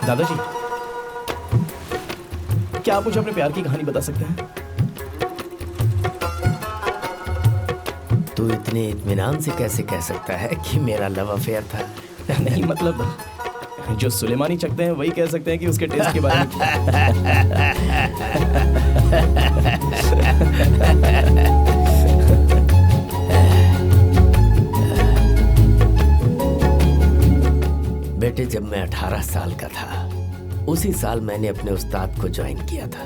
दादाजी, क्या आप मुझे अपने प्यार की कहानी बता सकते हैं? तू इतने इत्मीनान से कैसे कह सकता है कि मेरा लव अफेयर था? नहीं मतलब, जो सुलेमानी चखते हैं वही कह सकते हैं कि उसके टेस्ट के बारे में। बेटे, जब मैं 18 साल का था, उसी साल मैंने अपने उस्ताद को ज्वाइन किया था।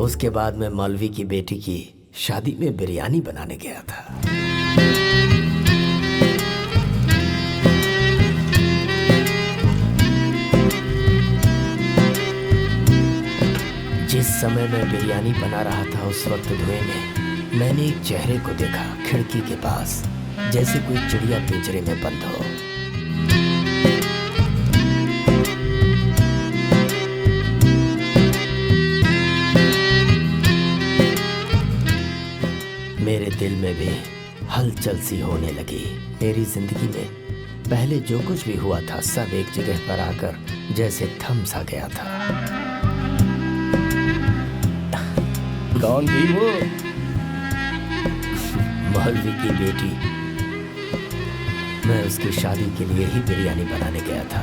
उसके बाद मैं मौलवी की बेटी की शादी में बिरयानी बनाने गया था। जिस समय मैं बिरयानी बना रहा था, उस वक्त धुएं में मैंने एक चेहरे को देखा खिड़की के पास, जैसे कोई चिड़िया पिंजरे में बंद हो। मेरे दिल में भी हलचल सी होने लगी। मेरी जिंदगी में पहले जो कुछ भी हुआ था, सब एक जगह पर आकर जैसे थम सा गया था। कौन थी वो? मौलवी की बेटी। मैं उसकी शादी के लिए ही बिरयानी बनाने गया था।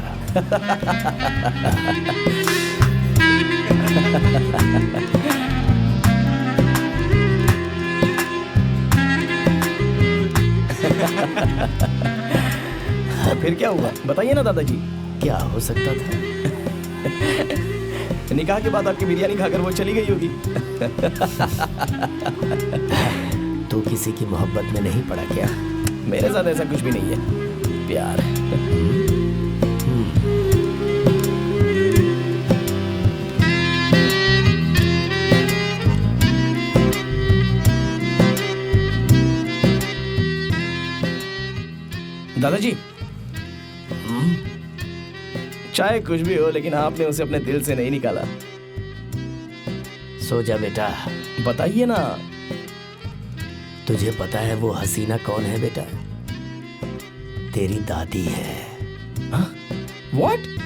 फिर क्या हुआ, बताइए ना दादाजी। क्या हो सकता था? निकाह के बाद आपकी बिरयानी खाकर वो चली गई होगी। तू किसी की मोहब्बत में नहीं पड़ा क्या? मेरे साथ ऐसा कुछ भी नहीं है, प्यार। दादाजी, चाहे कुछ भी हो, लेकिन आपने उसे अपने दिल से नहीं निकाला। सो जा बेटा। बताइए ना। तुझे पता है वो हसीना कौन है बेटा? तेरी दादी है। What?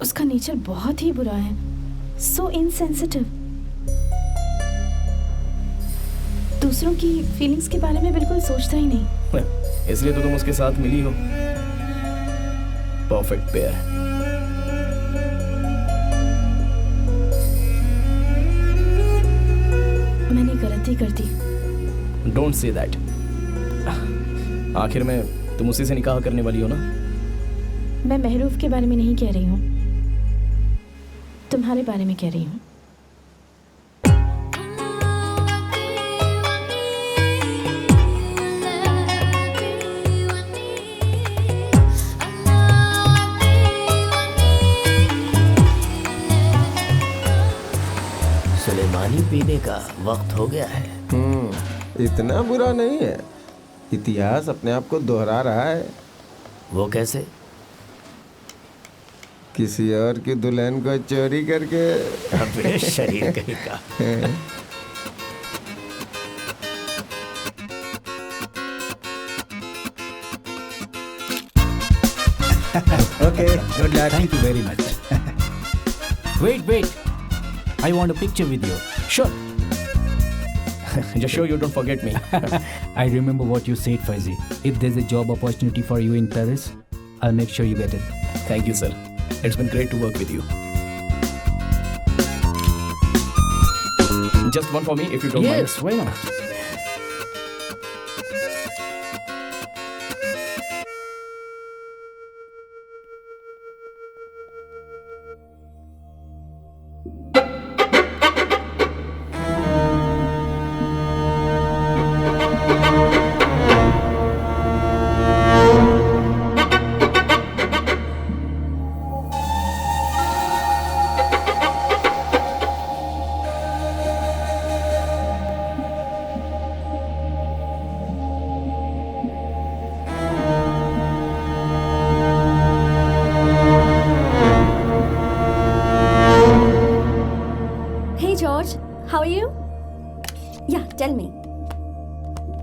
उसका नेचर बहुत ही बुरा है, सो इनसेंसिटिव। दूसरों की फीलिंग्स के बारे में बिल्कुल सोचता ही नहीं। इसलिए तो तुम उसके साथ मिली हो। Perfect pair. मैंने गलती कर दी। Don't say that. आखिर में तुम उसी से निकाह करने वाली हो ना? मैं महरूफ के बारे में नहीं कह रही हूँ, तुम्हारे बारे में कह रही हूँ। सुलेमानी पीने का वक्त हो गया है। इतना बुरा नहीं है। इतिहास अपने आप को दोहरा रहा है। वो कैसे? किसी और की दुल्हन को चोरी करके। अबे शरीर कहीं का। Okay, good luck. Thank you very much. Wait. I want a picture with you. Sure. Just sure you don't forget me. I remember what you said, Faizi. If there's a job opportunity for you in Paris, I'll make sure you get it. Thank you, sir. It's been great to work with you. Just one for me, if you don't mind. Yes, why not?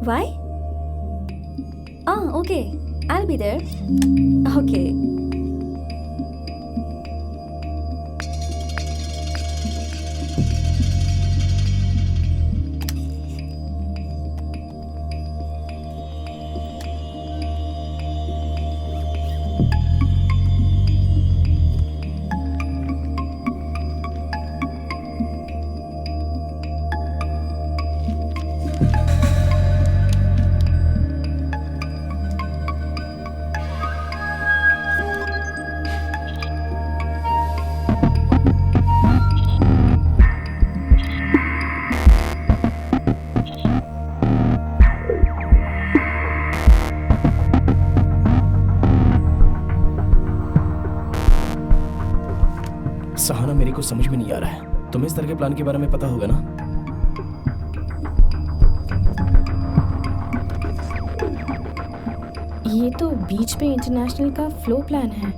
Why? Ah, okay. I'll be there. Okay. Sahana, मेरे को समझ में नहीं आ रहा है। तुम्हें इस तरह के प्लान के बारे में पता होगा ना? ये तो बीच पे इंटरनेशनल का फ्लो प्लान है।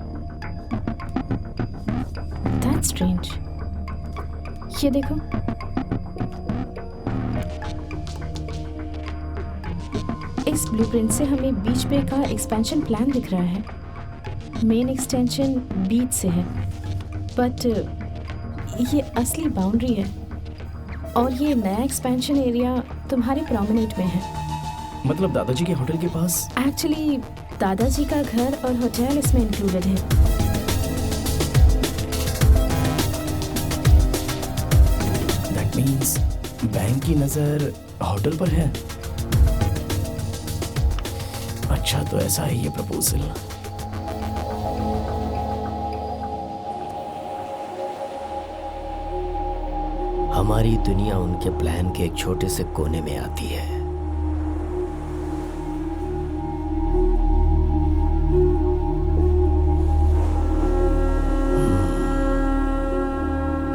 That's strange. ये देखो, इस ब्लूप्रिंट से हमें बीच पे का एक्सपेंशन प्लान दिख रहा है। मेन एक्सटेंशन बीच से है, बट ये असली बाउंड्री है और ये नया एक्सपेंशन एरिया तुम्हारे प्रोमेनेट में है। मतलब दादाजी के होटल के पास? एक्चुअली दादाजी का घर और होटल इसमें इंक्लूडेड है। दैट मीन्स बैंक की नजर होटल पर है। अच्छा, तो ऐसा है ये प्रपोजल। हमारी दुनिया उनके प्लान के एक छोटे से कोने में आती है।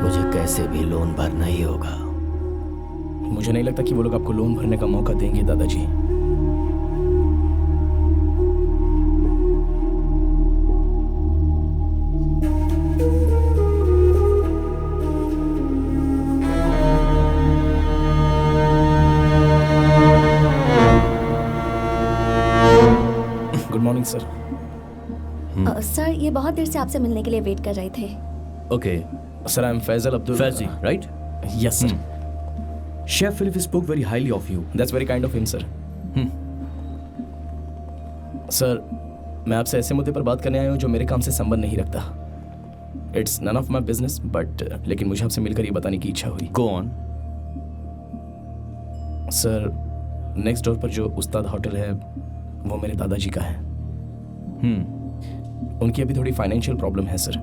मुझे कैसे भी लोन भरना ही होगा। मुझे नहीं लगता कि वो लोग आपको लोन भरने का मौका देंगे दादाजी। Good morning sir. सर, ये बहुत देर से आपसे मिलने के लिए वेट कर रहे थे। Okay, sir, I am Faizal Abdul. Fazzi, right? Yes sir. Chef Philip spoke very highly of you. That's very kind of him sir. Sir, मैं आपसे ऐसे मुद्दे पर बात करने आया हूँ जो मेरे काम से संबंध नहीं रखता। It's none of my business, but लेकिन मुझे आपसे मिलकर ये बताने की इच्छा हुई। Go on. Sir, next door पर जो उस्ताद होटल है वो मेरे दादाजी का है। उनकी अभी थोड़ी फाइनेंशियल प्रॉब्लम है सर।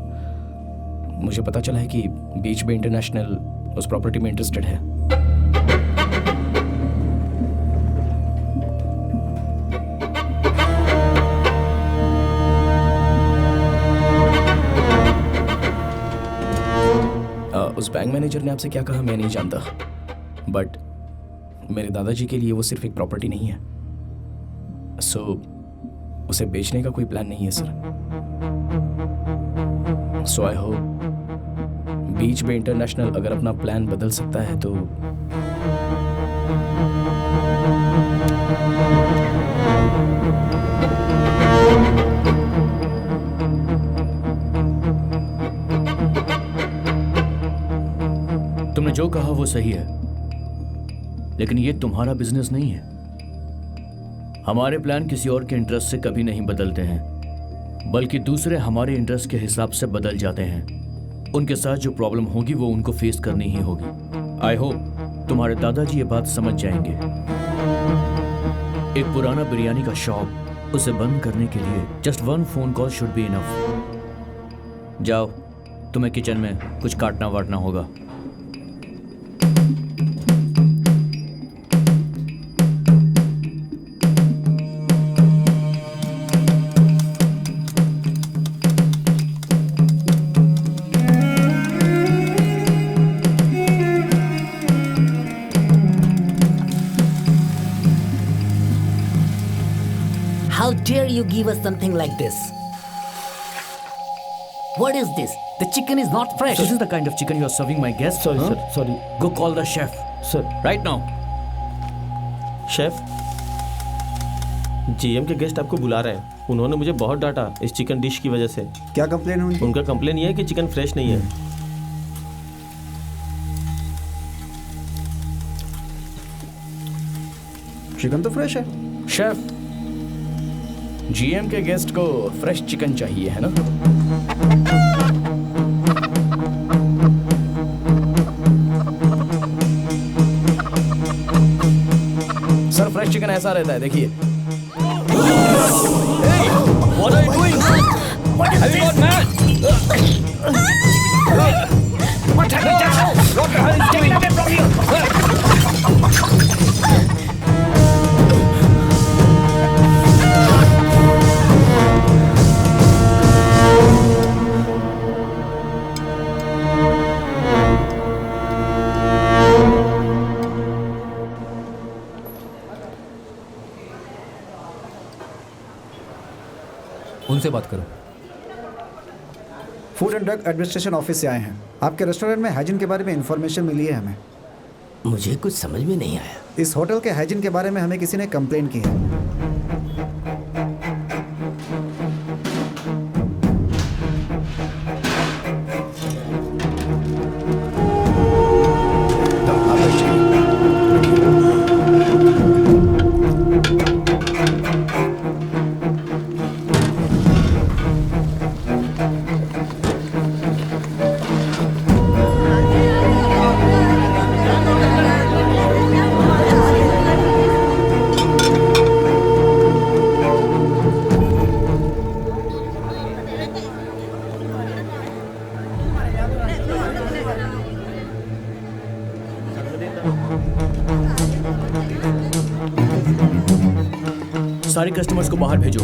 मुझे पता चला है कि बीच बे इंटरनेशनल उस प्रॉपर्टी में इंटरेस्टेड है। उस बैंक मैनेजर ने आपसे क्या कहा मैं नहीं जानता, बट मेरे दादाजी के लिए वो सिर्फ एक प्रॉपर्टी नहीं है। सो उसे बेचने का कोई प्लान नहीं है sir. So I hope beach bay international अगर अपना प्लान बदल सकता है तो तुमने जो कहा वो सही है, लेकिन ये तुम्हारा बिजनेस नहीं है। हमारे प्लान किसी और के इंटरेस्ट से कभी नहीं बदलते हैं, बल्कि दूसरे हमारे इंटरेस्ट के हिसाब से बदल जाते हैं। उनके साथ जो प्रॉब्लम होगी वो उनको फेस करनी ही होगी। आई होप तुम्हारे दादाजी ये बात समझ जाएंगे। एक पुराना बिरयानी का शॉप, उसे बंद करने के लिए just 1 phone call should be enough. जाओ, तुम्हें किचन में कुछ काटना वाटना होगा। How dare you give us something like this? What is this? The chicken is not fresh. This is the kind of chicken you are serving my guests? Sorry huh? Sir, sorry Go call the chef sir. right now. Chef, GM के guest आपको बुला रहे हैं। उन्होंने मुझे बहुत डांटा इस चिकन डिश की वजह से। क्या कंप्लेन है उनकी? उनका कंप्लेन ये है कि चिकन फ्रेश नहीं है। चिकन तो फ्रेश है। शेफ, जीएम के गेस्ट को फ्रेश चिकन चाहिए है ना? सर, फ्रेश चिकन ऐसा रहता है, देखिए। What are you doing? Have you gone mad? What the hell is getting away from you? उनसे बात करो। Food and drug administration office से आए हैं। आपके रेस्टोरेंट में हाइजीन के बारे में इंफॉर्मेशन मिली है हमें। मुझे कुछ समझ में नहीं आया। इस होटल के हाइजीन के बारे में हमें किसी ने कंप्लेंट की है। सारे कस्टमर्स को बाहर भेजो।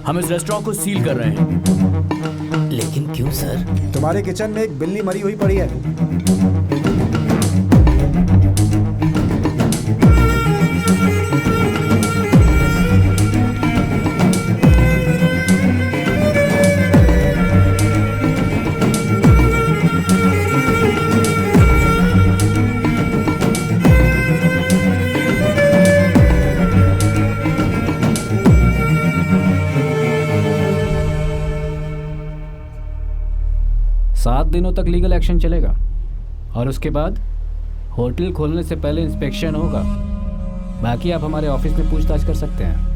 हम इस रेस्टोरेंट को सील कर रहे हैं। लेकिन क्यों सर? तुम्हारे किचन में एक बिल्ली मरी हुई पड़ी है। दिनों तक लीगल एक्शन चलेगा और उसके बाद होटल खोलने से पहले इंस्पेक्शन होगा। बाकी आप हमारे ऑफिस में पूछताछ कर सकते हैं।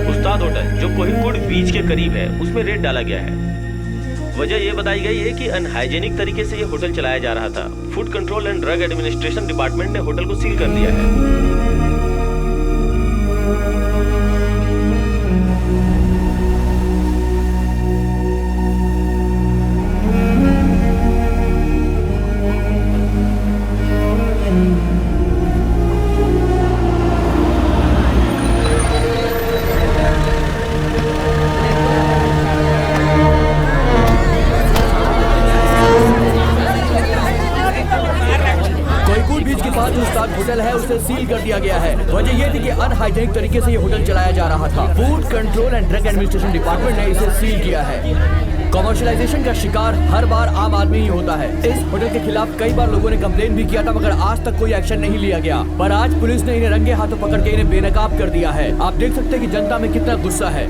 उस्ताद होटल जो कोहिनूर बीच के करीब है उसमें रेड डाला गया है। वजह यह बताई गई है कि अनहाइजेनिक तरीके से यह होटल चलाया जा रहा था। Food control and drug administration department ने होटल को सील कर दिया है। होटल है उसे सील कर दिया गया है। वजह यह थी कि अनहाइजेनिक तरीके से ये होटल चलाया जा रहा था। Food control and drug administration department ने इसे सील किया है। कमर्शियलाइजेशन का शिकार हर बार आम आदमी ही होता है। इस होटल के खिलाफ कई बार लोगों ने कंप्लेन भी किया था मगर आज तक कोई एक्शन नहीं लिया गया। पर आज पुलिस ने इन्हें रंगे हाथों पकड़ के इन्हें बेनकाब कर दिया है। आप देख सकते हैं कि जनता में कितना गुस्सा है।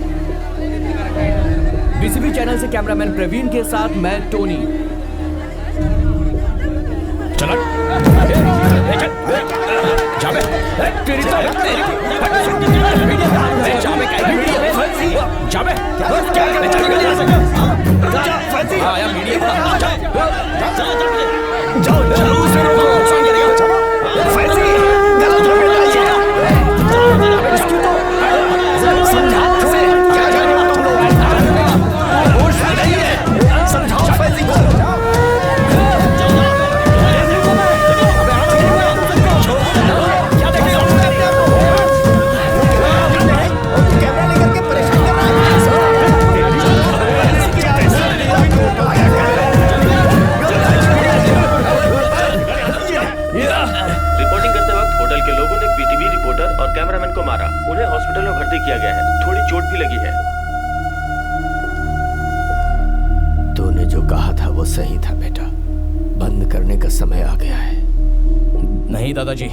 बीसीबी चैनल से कैमरामैन प्रवीण के साथ मैं टोनी। आग भी लगी है। तूने जो कहा था वो सही था बेटा, बंद करने का समय आ गया है। नहीं दादाजी,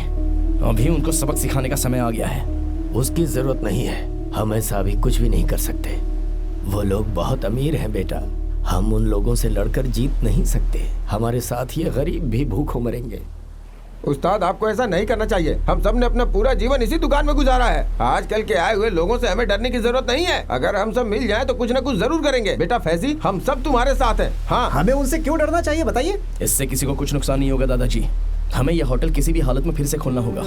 अभी उनको सबक सिखाने का समय आ गया है। उसकी जरूरत नहीं है, हम ऐसा अभी कुछ भी नहीं कर सकते। वो लोग बहुत अमीर हैं बेटा, हम उन लोगों से लड़कर जीत नहीं सकते। हमारे साथ ये गरीब भी भूखों मरेंगे। उस्ताद, आपको ऐसा नहीं करना चाहिए। हम सब ने अपना पूरा जीवन इसी दुकान में गुजारा है। आजकल के आए हुए लोगों से हमें डरने की जरूरत नहीं है। अगर हम सब मिल जाएं तो कुछ न कुछ जरूर करेंगे। बेटा फैजी, हम सब तुम्हारे साथ हैं। हाँ, हमें उनसे क्यों डरना चाहिए बताइए? इससे किसी को कुछ नुकसान नहीं होगा दादाजी। हमें यह होटल किसी भी हालत में फिर से खोलना होगा।